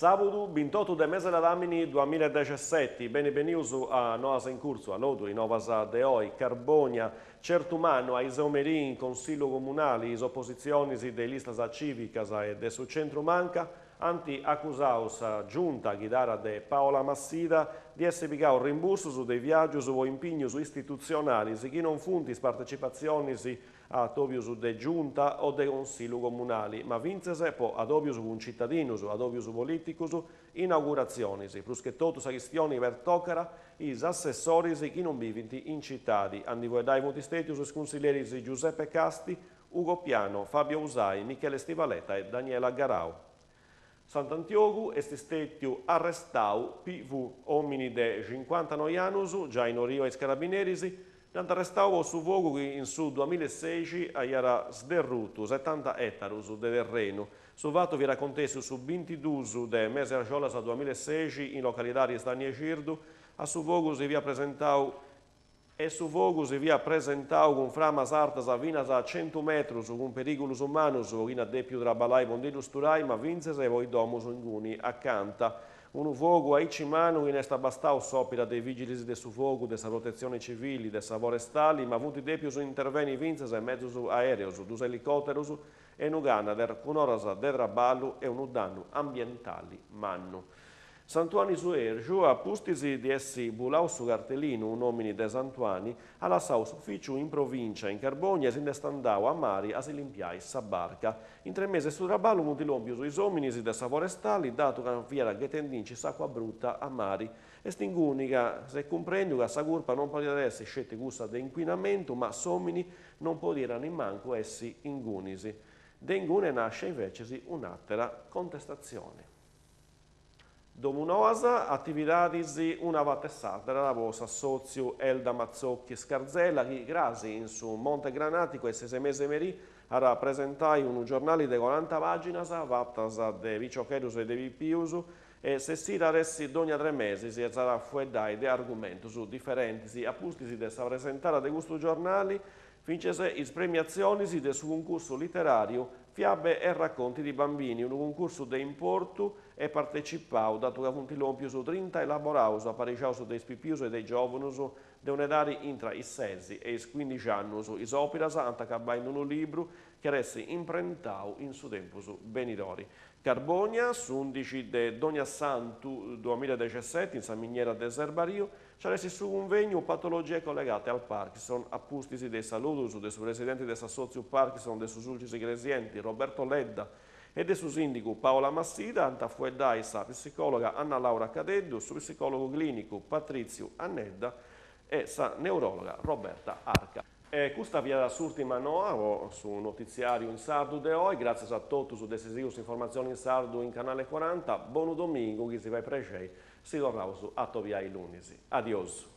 Sabato 28 de mese d'anni 2017, benvenuti a noi in corso, all'Odori, Novas de Oi, Carbonia, Certumano, a Isomerin, Consiglio Comunale, is opposizioni de listas cívicas e de su centro manca, anti-accusaus giunta guidara de Paola Massida di essere picao rimbursos dei viaggi o impegnos istituzionali che non funtis partecipazioni a tobius de giunta o de consiglio comunali, ma vincese po adobius con cittadinus, adobius politicus, inaugurazioni, plus che totus a questioni per toccare is assessori che non vivinti in cittadi, andivoedai multistetius consiglieri Giuseppe Casti, Ugo Piano, Fabio Usai, Michele Stivaleta e Daniela Garau. Sant'Antiogu è stato arrestato PV, uomini de 59 anni, già in Orio ai Carabinieri, arrestato su luogo che in su 2016 era sderruto 70 ettari di terreno. Su fatto vi era contesto su 22 del mese di Giolas 2016 in località di Stanie Cirdu, a su luogo si via presentato con framas artas a vinas a 100 metri con pericolus umanus che non de più trabalai bondilus turai ma vincese e voi domus inguni accanto. Un fuoco a Icimano che ne sta bastau sopra dei vigili del fuoco, della protezione civile, dei forestali, ma avuti de più su interventi vincese e mezzo aereo, dus elicotterus e nugana con oras de traballo e un danno ambientali mannu. Santuani su Ergio, a pustisi di essi bulau su cartellino un nomini de Santuani, alla sau ufficio in provincia in Carbonia si indestandau a mari a si limpiai sa barca. In 3 mesi su traballo mutilompius i sominis de sa forestali, dato che fiera che tendinci s'acqua brutta a mari. E stingunica, se comprendo che sa curpa non poteva essere scelte gusta de inquinamento, ma somini non potevano in manco essi ingunisi. De ingune nasce invece un'altra contestazione. Domunosa, attividades una vattessata la vostra socio Elda Mazzocchi Scarzella che grasi in su Monte Granatico e 6 mesi meri a rappresentare un giornale di 40 pagine vattas de Viciochedus e de Vipius e se si daressi ogni 3 mesi si sarà fuedai de argomenti su differenti appustisi de sa presentare de questo giornale vincese is premiazioni del suo concorso letterario Fiabe e racconti di bambini, un concorso di importo e partecipau, dato che avuti l'ompio su 30 elaboraus, apparecciaus dei spipius e dei giovanus, de un'età intra i 16 e i 15 anni, is operas, antacabain un libro che ressi imprentau in su tempus benidori. Carbonia, su 11 de Dogna Santu 2017, in San Miniera del Serbario, c'era su convegno patologie collegate al Parkinson, appustisi dei salutus del suo presidente del Sassozio Parkinson, dei suoi ultimi crescienti, Roberto Ledda, e del suo sindaco Paola Massida, antafuedai sa psicologa Anna Laura Cadeddu, su psicologo clinico Patrizio Annedda e sa neurologa Roberta Arca. Questa via la l'ultima noa su notiziario in sardo de oggi, grazie a tutti su decisive informazioni in sardo in canale 40. Buon domingo, chi si va a pregei, si torna su Attovia i lunisi. Adios.